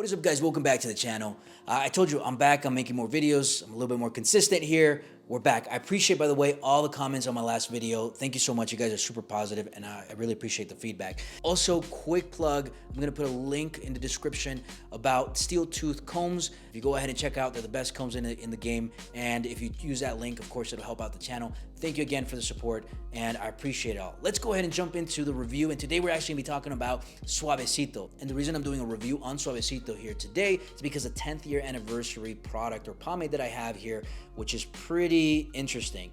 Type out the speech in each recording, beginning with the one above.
What is up, guys? Welcome back to the channel. I told you I'm back. I'm making more videos. I'm a little bit more consistent here. We're back. I appreciate, by the way, all the comments on my last video. Thank you so much. You guys are super positive, and I really appreciate the feedback. Also, quick plug, I'm going to put a link in the description about steel tooth combs. If you go ahead and check out, they're the best combs in the game, and if you use that link, of course, it'll help out the channel. Thank you again for the support, and I appreciate it all. Let's go ahead and jump into the review, and today we're actually going to be talking about Suavecito. And the reason I'm doing a review on Suavecito here today is because the 10th year anniversary product or pomade that I have here, which is pretty interesting.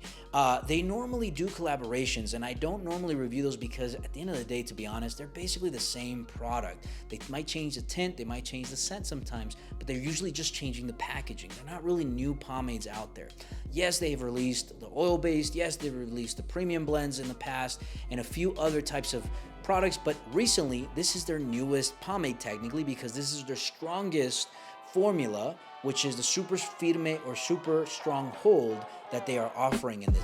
They normally do collaborations, and I don't normally review those because at the end of the day, to be honest, they're basically the same product. They might change the tint, they might change the scent sometimes, but they're usually just changing the packaging. They're not really new pomades out there. Yes, they've released the oil-based, yes, they've released the premium blends in the past, and a few other types of products, but recently, this is their newest pomade technically because this is their strongest formula, which is the super firme or super strong hold that they are offering in this.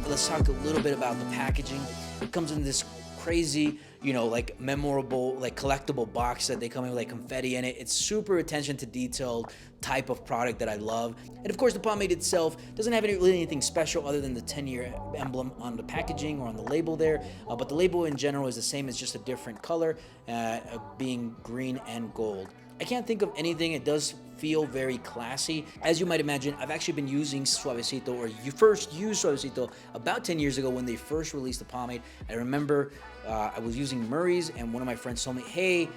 Let's talk a little bit about the packaging. It comes in this crazy, like memorable, like collectible box that they come in with like confetti in it. It's super attention to detailed type of product that I love. And of course, the pomade itself doesn't have really anything special other than the 10-year emblem on the packaging or on the label there. But the label in general is the same, it's just a different color, being green and gold. I can't think of anything. It does feel very classy. As you might imagine, I've actually been using Suavecito, or you first used Suavecito about 10 years ago when they first released the pomade. I remember I was using Murray's, and one of my friends told me, hey,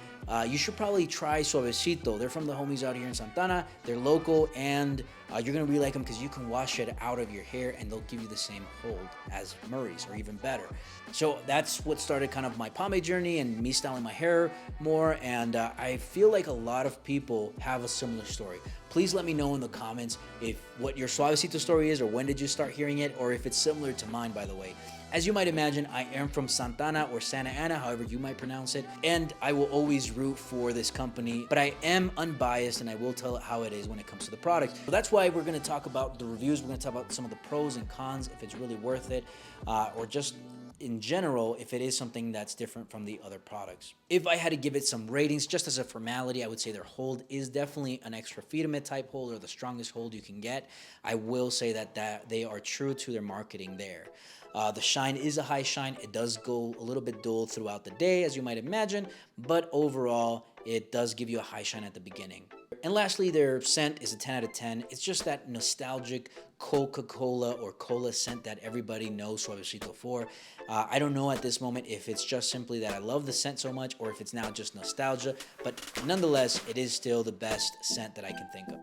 you should probably try Suavecito. They're from the homies out here in Santana. They're local, and you're gonna really like them because you can wash it out of your hair and they'll give you the same hold as Murray's or even better. So that's what started kind of my pomade journey and me styling my hair more, and I feel like a lot of people have a similar story. Please let me know in the comments what your Suavecito story is, or when did you start hearing it, or if it's similar to mine, by the way. As you might imagine, I am from Santana or Santa Ana, however you might pronounce it, and I will always root for this company, but I am unbiased and I will tell it how it is when it comes to the product. So that's why we're gonna talk about the reviews. We're gonna talk about some of the pros and cons, if it's really worth it, or just in general, if it is something that's different from the other products. If I had to give it some ratings, just as a formality, I would say their hold is definitely an extra firme type hold, or the strongest hold you can get. I will say that they are true to their marketing there. The shine is a high shine. It does go a little bit dull throughout the day, as you might imagine, but overall, it does give you a high shine at the beginning. And lastly, their scent is a 10 out of 10. It's just that nostalgic Coca-Cola or cola scent that everybody knows Suavecito for. I don't know at this moment if it's just simply that I love the scent so much or if it's now just nostalgia, but nonetheless, it is still the best scent that I can think of.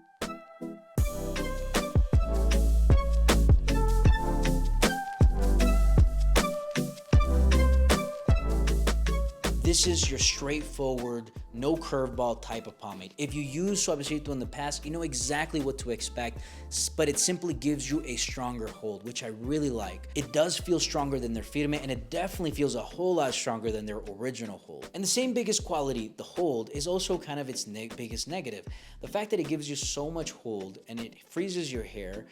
This is your straightforward, no curveball type of pomade. If you use Suavecito in the past, you know exactly what to expect, but it simply gives you a stronger hold, which I really like. It does feel stronger than their firme, and it definitely feels a whole lot stronger than their original hold. And the same biggest quality, the hold, is also kind of its biggest negative. The fact that it gives you so much hold and it freezes your hair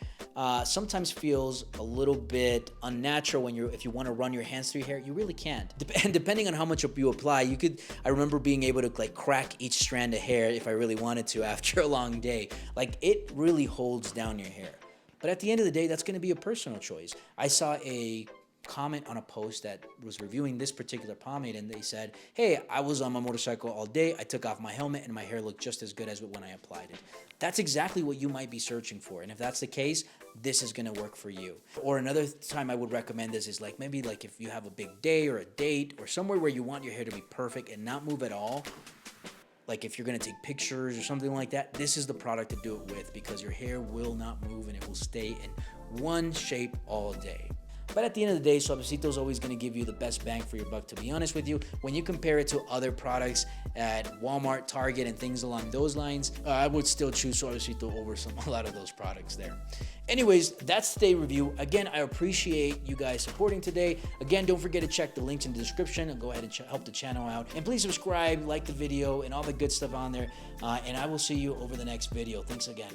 sometimes feels a little bit unnatural when if you want to run your hands through your hair. You really can't. And depending on how much you apply, I remember being able to like crack each strand of hair if I really wanted to after a long day. Like, it really holds down your hair. But at the end of the day, that's going to be a personal choice. I saw a comment on a post that was reviewing this particular pomade, and they said, hey, I was on my motorcycle all day, I took off my helmet, and my hair looked just as good as when I applied it. That's exactly what you might be searching for, and if that's the case, this is gonna work for you. Or another time I would recommend this is maybe if you have a big day or a date or somewhere where you want your hair to be perfect and not move at all, like if you're gonna take pictures or something like that, this is the product to do it with, because your hair will not move and it will stay in one shape all day. But at the end of the day, Suavecito is always going to give you the best bang for your buck, to be honest with you. When you compare it to other products at Walmart, Target, and things along those lines, I would still choose Suavecito over a lot of those products there. Anyways, that's today's review. Again, I appreciate you guys supporting today. Again, don't forget to check the links in the description and go ahead and help the channel out. And please subscribe, like the video, and all the good stuff on there. And I will see you over the next video. Thanks again.